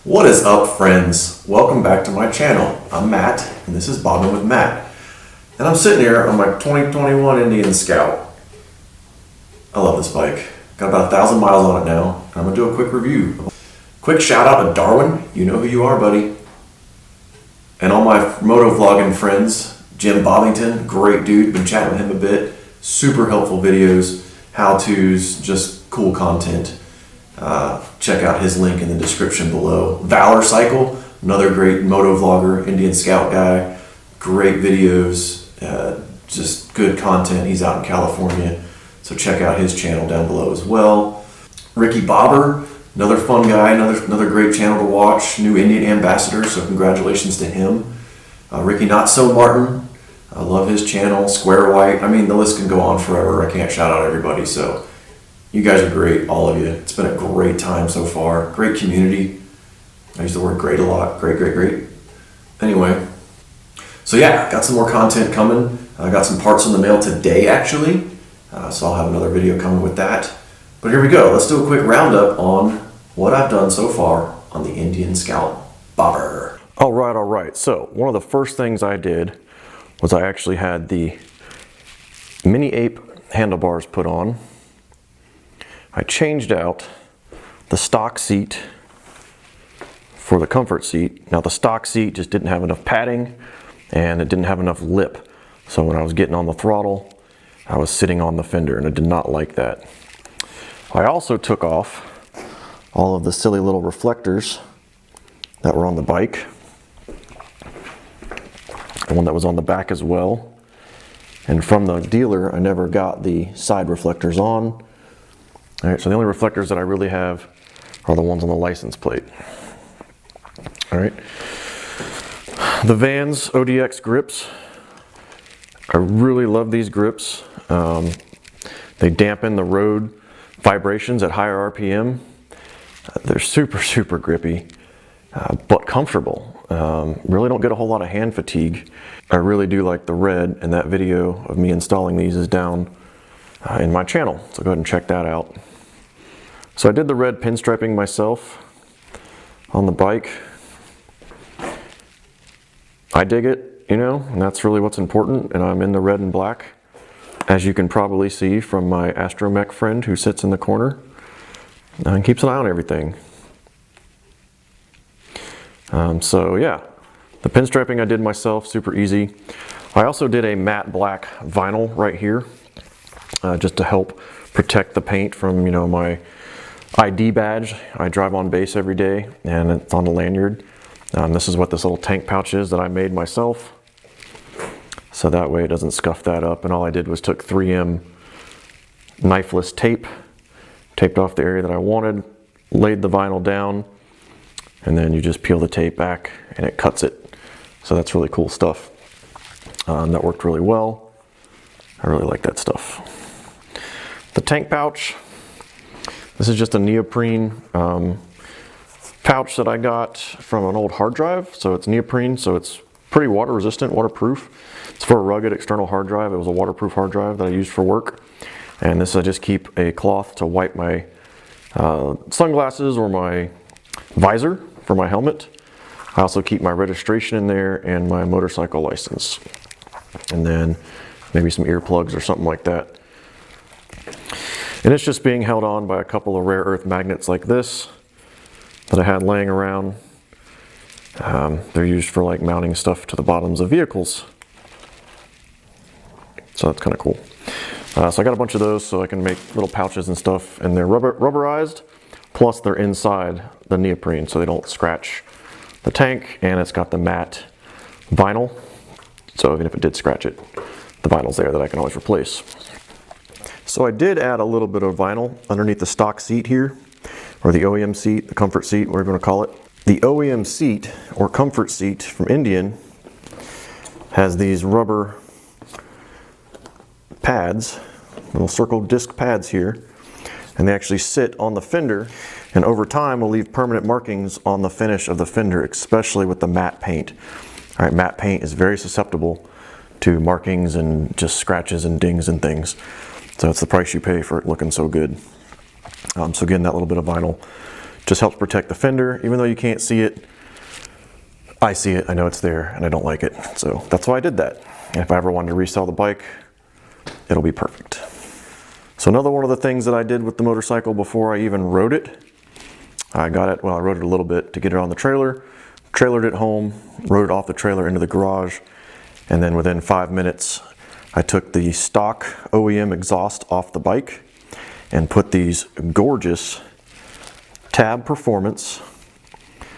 What is up, friends? Welcome back to my channel. I'm Matt, and this is Bobbing with Matt. And I'm sitting here on my 2021 Indian Scout. I love this bike. Got about 1,000 miles on it now. I'm gonna do a quick review. Quick shout out to Darwin. You know who you are, buddy. And all my moto vlogging friends. Jim Bobbington, great dude. Been chatting with him a bit. Super helpful videos, how-tos, just cool content. Check out his link in the description below. Valor Cycle, another great moto vlogger, Indian Scout guy. Great videos, just good content. He's out in California, so check out his channel down below as well. Ricky Bobber, another fun guy, another great channel to watch. New Indian ambassador, so congratulations to him. Ricky Not So Martin, I love his channel. Square White, I mean the list can go on forever. I can't shout out everybody, so you guys are great, all of you. It's been a great time so far. Great community. I use the word great a lot. Great. Anyway, so yeah, got some more content coming. I got some parts in the mail today, actually. So I'll have another video coming with that. But here we go. Let's do a quick roundup on what I've done so far on the Indian Scout Bobber. All right. So one of the first things I did was I actually had the Mini Ape handlebars put on. I changed out the stock seat for the comfort seat. Now the stock seat just didn't have enough padding and it didn't have enough lip. So when I was getting on the throttle, I was sitting on the fender and I did not like that. I also took off all of the silly little reflectors that were on the bike. The one that was on the back as well. And from the dealer, I never got the side reflectors on. All right, so the only reflectors that I really have are the ones on the license plate. All right, the Vans ODX grips. I really love these grips. They dampen the road vibrations at higher RPM. They're super grippy, but comfortable. Really don't get a whole lot of hand fatigue. I really do like the red, and that video of me installing these is down in my channel, so go ahead and check that out. So I did the red pinstriping myself on the bike. I dig it, you know, and that's really what's important, and I'm in the red and black, as you can probably see from my Astromech friend who sits in the corner and keeps an eye on everything. So yeah, the pinstriping I did myself, super easy. I also did a matte black vinyl right here, just to help protect the paint from, you know, my ID badge. I drive on base every day and it's on the lanyard. This is what this little tank pouch is that I made myself. So that way it doesn't scuff that up. And all I did was took 3M knifeless tape, taped off the area that I wanted, laid the vinyl down, and then you just peel the tape back and it cuts it. So that's really cool stuff. That worked really well. I really like that stuff. The tank pouch. This is just a neoprene pouch that I got from an old hard drive. So it's neoprene, so it's pretty water resistant, waterproof. It's for a rugged external hard drive. It was a waterproof hard drive that I used for work. And this, I just keep a cloth to wipe my sunglasses or my visor for my helmet. I also keep my registration in there and my motorcycle license. And then maybe some earplugs or something like that. And it's just being held on by a couple of rare earth magnets like this that I had laying around. They're used for like mounting stuff to the bottoms of vehicles. So that's kind of cool. So I got a bunch of those so I can make little pouches and stuff, and they're rubberized, plus they're inside the neoprene so they don't scratch the tank, and it's got the matte vinyl. So even if it did scratch it, the vinyl's there that I can always replace. So I did add a little bit of vinyl underneath the stock seat here, or the OEM seat, the comfort seat, whatever you want to call it. The OEM seat, or comfort seat from Indian, has these rubber pads, little circle disc pads here, and they actually sit on the fender, and over time will leave permanent markings on the finish of the fender, especially with the matte paint. All right, matte paint is very susceptible to markings and just scratches and dings and things. So it's the price you pay for it looking so good. So again, that little bit of vinyl Just helps protect the fender. Even though you can't see it, I see it, I know it's there, and I don't like it. So that's why I did that. And if I ever wanted to resell the bike, it'll be perfect. So another one of the things that I did with the motorcycle before I even rode it, I rode it a little bit to get it on the trailer, trailered it home, rode it off the trailer into the garage, and then within 5 minutes, I took the stock OEM exhaust off the bike and put these gorgeous Tab Performance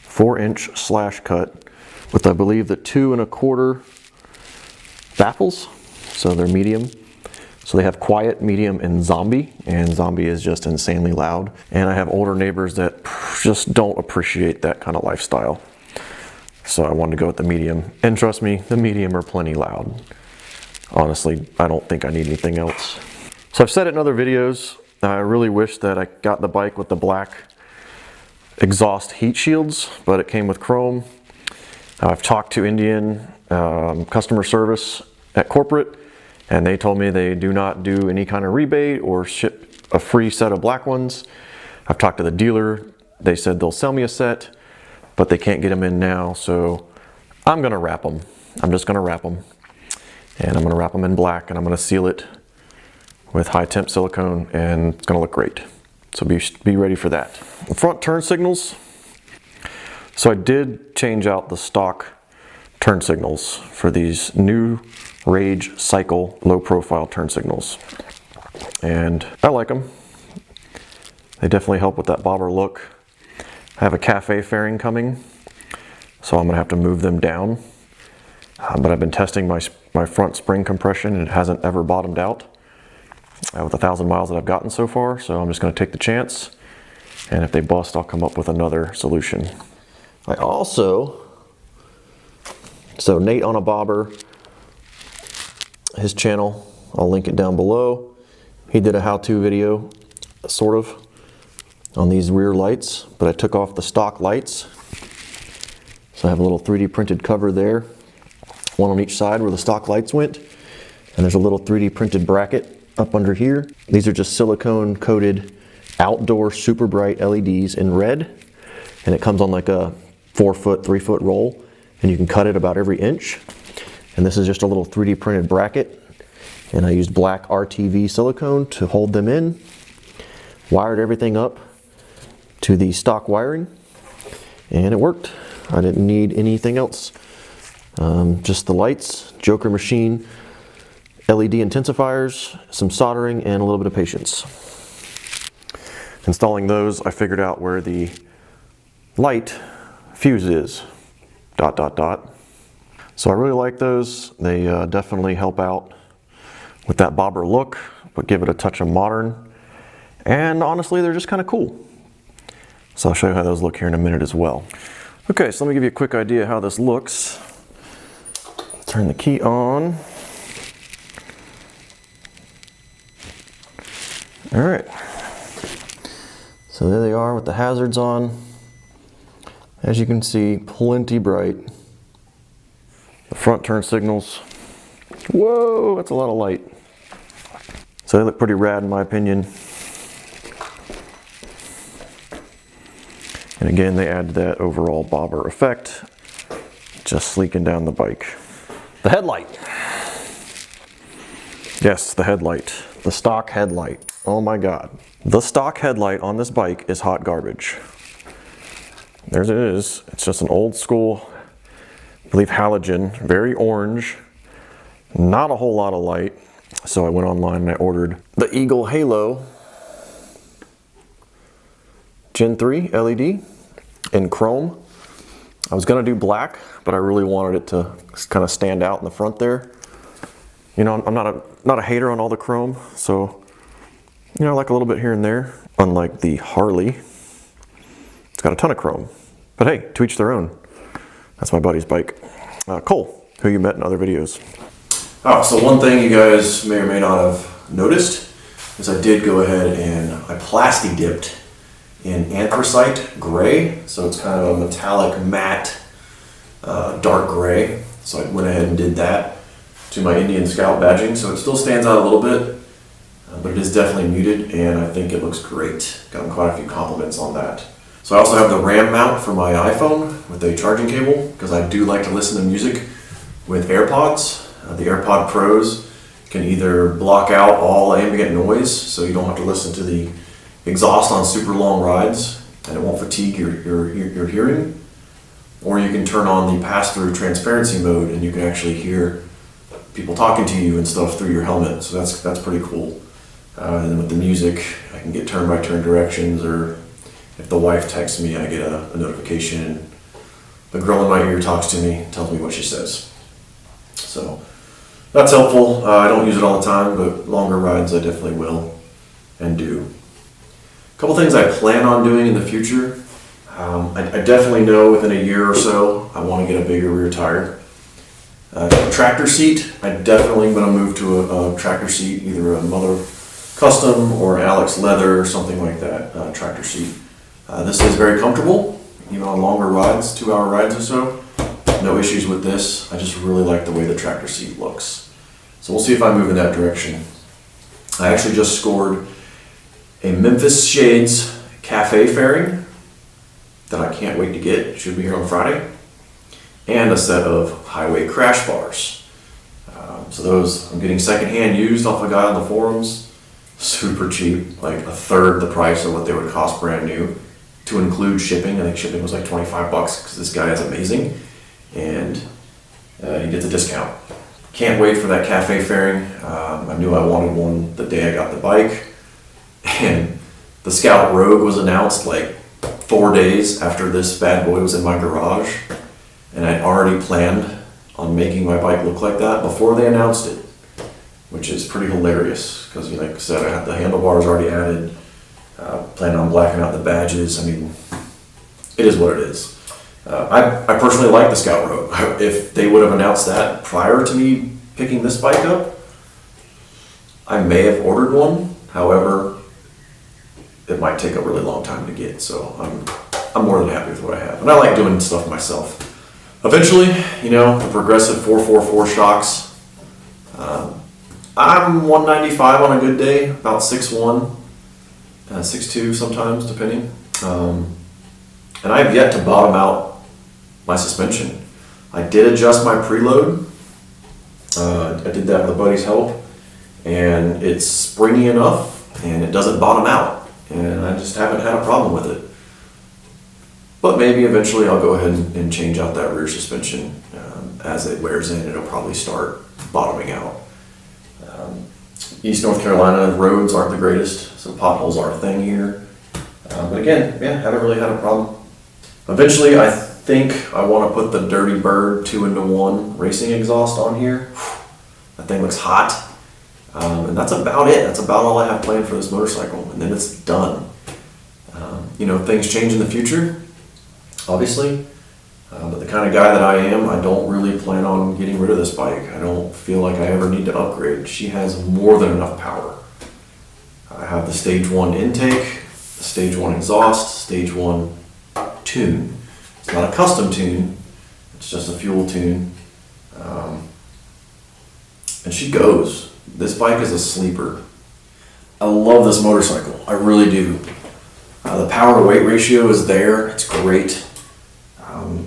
4-inch slash cut with, I believe, the 2 1/4 baffles, so they're medium. So they have quiet, medium, and zombie is just insanely loud. And I have older neighbors that just don't appreciate that kind of lifestyle. So I wanted to go with the medium. And trust me, the medium are plenty loud. Honestly, I don't think I need anything else. So I've said it in other videos, I really wish that I got the bike with the black exhaust heat shields, but it came with chrome. I've talked to Indian customer service at corporate, and they told me they do not do any kind of rebate or ship a free set of black ones. I've talked to the dealer. They said they'll sell me a set, but they can't get them in now, so I'm gonna wrap them. I'm just gonna wrap them. And I'm gonna wrap them in black, and I'm gonna seal it with high temp silicone, and it's gonna look great. So be ready for that. The front turn signals. So I did change out the stock turn signals for these new Rage Cycle low profile turn signals. And I like them. They definitely help with that bobber look. I have a cafe fairing coming, so I'm gonna have to move them down. But I've been testing my front spring compression, and it hasn't ever bottomed out with 1,000 miles that I've gotten so far. So I'm just gonna take the chance. And if they bust, I'll come up with another solution. I also, so Nate on a Bobber, his channel, I'll link it down below. He did a how-to video, sort of, on these rear lights, but I took off the stock lights. So I have a little 3D printed cover there, one on each side where the stock lights went. And there's a little 3D printed bracket up under here. These are just silicone coated outdoor super bright LEDs in red. And it comes on like a 4-foot, 3-foot roll, and you can cut it about every inch. And this is just a little 3D printed bracket. And I used black RTV silicone to hold them in. Wired everything up to the stock wiring, and it worked. I didn't need anything else. Just the lights, Joker machine, LED intensifiers, some soldering, and a little bit of patience. Installing those, I figured out where the light fuse is, ... So I really like those. They definitely help out with that bobber look, but give it a touch of modern. And honestly, they're just kind of cool. So I'll show you how those look here in a minute as well. Okay, so let me give you a quick idea how this looks. Turn the key on. All right. So there they are with the hazards on. As you can see, plenty bright. The front turn signals. Whoa, that's a lot of light. So they look pretty rad in my opinion. And again, they add that overall bobber effect, just sleeking down the bike. The headlight. Yes, the headlight. The stock headlight. Oh my God. The stock headlight on this bike is hot garbage. There it is. It's just an old school, I believe halogen, very orange, not a whole lot of light. So I went online and I ordered the Eagle Halo Gen 3 LED in chrome. I was gonna do black, but I really wanted it to kind of stand out in the front there. You know, I'm not a hater on all the chrome, so you know, I like a little bit here and there. Unlike the Harley, it's got a ton of chrome. But hey, to each their own. That's my buddy's bike. Cole, who you met in other videos. Oh, so one thing you guys may or may not have noticed is I did go ahead and I plasti dipped in anthracite gray. So it's kind of a metallic matte dark gray. So I went ahead and did that to my Indian Scout badging. So it still stands out a little bit, but it is definitely muted and I think it looks great. Gotten quite a few compliments on that. So I also have the RAM mount for my iPhone with a charging cable because I do like to listen to music with AirPods. The AirPod Pros can either block out all ambient noise so you don't have to listen to the exhaust on super long rides and it won't fatigue your hearing, or you can turn on the pass-through transparency mode and you can actually hear people talking to you and stuff through your helmet. So that's pretty cool. And then with the music, I can get turn-by-turn directions, or if the wife texts me, I get a notification. The girl in my ear talks to me, tells me what she says. So that's helpful. I don't use it all the time, but longer rides I definitely will and do. A couple things I plan on doing in the future. I definitely know within a year or so I want to get a bigger rear tire. Tractor seat, I definitely going to move to a tractor seat, either a Mother Custom or Alex Leather or something like that, tractor seat. This is very comfortable, even on longer rides, 2-hour rides or so. No issues with this. I just really like the way the tractor seat looks. So we'll see if I move in that direction. I actually just scored a Memphis Shades Cafe fairing that I can't wait to get. It should be here on Friday. And a set of Highway crash bars. So those I'm getting secondhand used off a guy on the forums. Super cheap, like a third the price of what they would cost brand new. To include shipping, I think shipping was like $25 because this guy is amazing. And he gets a discount. Can't wait for that cafe fairing. I knew I wanted one the day I got the bike. And the Scout Rogue was announced like 4 days after this bad boy was in my garage. And I'd already planned on making my bike look like that before they announced it, which is pretty hilarious because, like I said, I had the handlebars already added, planning on blacking out the badges. I mean, it is what it is. I personally like the Scout Rogue. If they would have announced that prior to me picking this bike up, I may have ordered one. However, it might take a really long time to get, so I'm more than happy with what I have. And I like doing stuff myself. Eventually, the progressive 444 shocks. I'm 195 on a good day, about 6'1", 6'2" sometimes, depending. And I have yet to bottom out my suspension. I did adjust my preload. I did that with a buddy's help, and it's springy enough, and it doesn't bottom out. And I just haven't had a problem with it. But maybe eventually I'll go ahead and change out that rear suspension. As it wears in, it'll probably start bottoming out. East North Carolina roads aren't the greatest, so potholes are a thing here. But again, haven't really had a problem. Eventually, I think I want to put the Dirty Bird 2-in-1 racing exhaust on here. That thing looks hot. And that's about it. That's about all I have planned for this motorcycle. And then it's done. Things change in the future, obviously. But the kind of guy that I am, I don't really plan on getting rid of this bike. I don't feel like I ever need to upgrade. She has more than enough power. I have the Stage 1 intake, the Stage 1 exhaust, Stage 1 tune. It's not a custom tune, it's just a fuel tune. And she goes. This bike is a sleeper. I love this motorcycle, I really do. The power to weight ratio is there, it's great.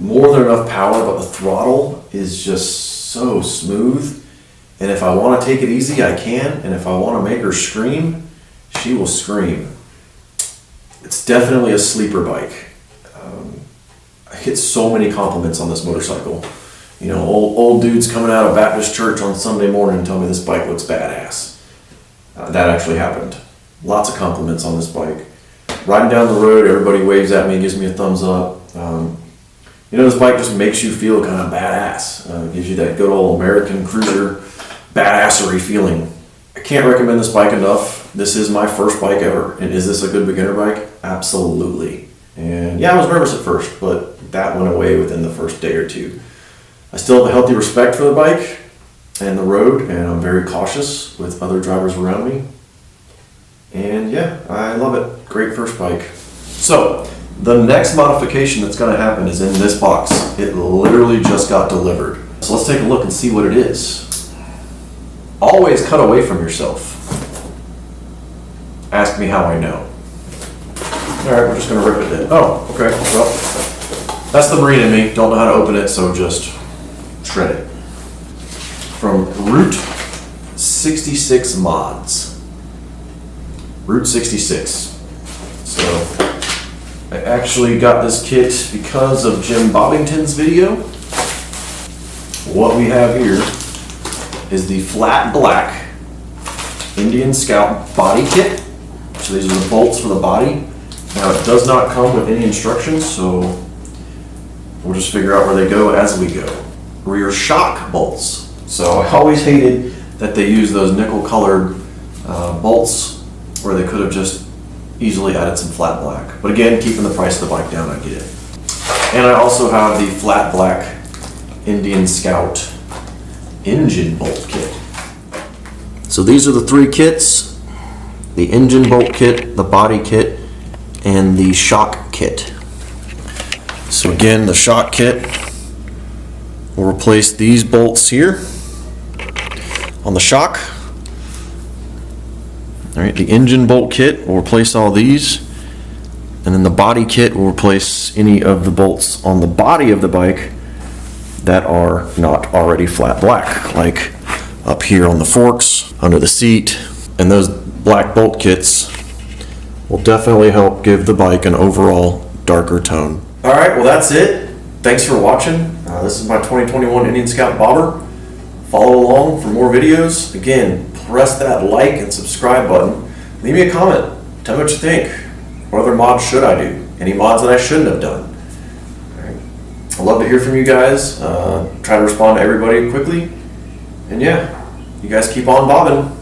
More than enough power, but the throttle is just so smooth. And if I want to take it easy, I can. And if I want to make her scream, she will scream. It's definitely a sleeper bike. I get so many compliments on this motorcycle. Old dudes coming out of Baptist church on Sunday morning tell me this bike looks badass. That actually happened. Lots of compliments on this bike. Riding down the road, everybody waves at me, gives me a thumbs up. This bike just makes you feel kind of badass. Gives you that good old American cruiser badassery feeling. I can't recommend this bike enough. This is my first bike ever. And is this a good beginner bike? Absolutely. And I was nervous at first, but that went away within the first day or two. I still have a healthy respect for the bike and the road, and I'm very cautious with other drivers around me. And I love it. Great first bike. So, the next modification that's going to happen is in this box. It literally just got delivered. So let's take a look and see what it is. Always cut away from yourself. Ask me how I know. All right, we're just gonna rip it then. Oh, okay, well, that's the Marine in me. Don't know how to open it, so just shred it. From Route 66 Mods. Route 66. So, I actually got this kit because of Jim Bobbington's video. What we have here is the flat black Indian Scout body kit. So these are the bolts for the body. Now it does not come with any instructions, so we'll just figure out where they go as we go. Rear shock bolts. So I always hated that they use those nickel colored bolts where they could have just easily added some flat black. But again, keeping the price of the bike down, I get it. And I also have the flat black Indian Scout engine bolt kit. So these are the three kits: the engine bolt kit, the body kit, and the shock kit. So again, the shock kit will replace these bolts here on the shock. All right, the engine bolt kit will replace all these, and then the body kit will replace any of the bolts on the body of the bike that are not already flat black, like up here on the forks, under the seat. And those black bolt kits will definitely help give the bike an overall darker tone. All right, well that's it. Thanks for watching. This is my 2021 Indian Scout bobber. Follow along for more videos. Again, press that like and subscribe button. Leave me a comment. Tell me what you think. What other mods should I do? Any mods that I shouldn't have done? All right. I'd love to hear from you guys. Try to respond to everybody quickly. And yeah, you guys keep on bobbing.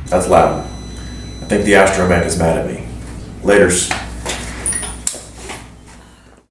That's loud. I think the Astromech is mad at me. Laters.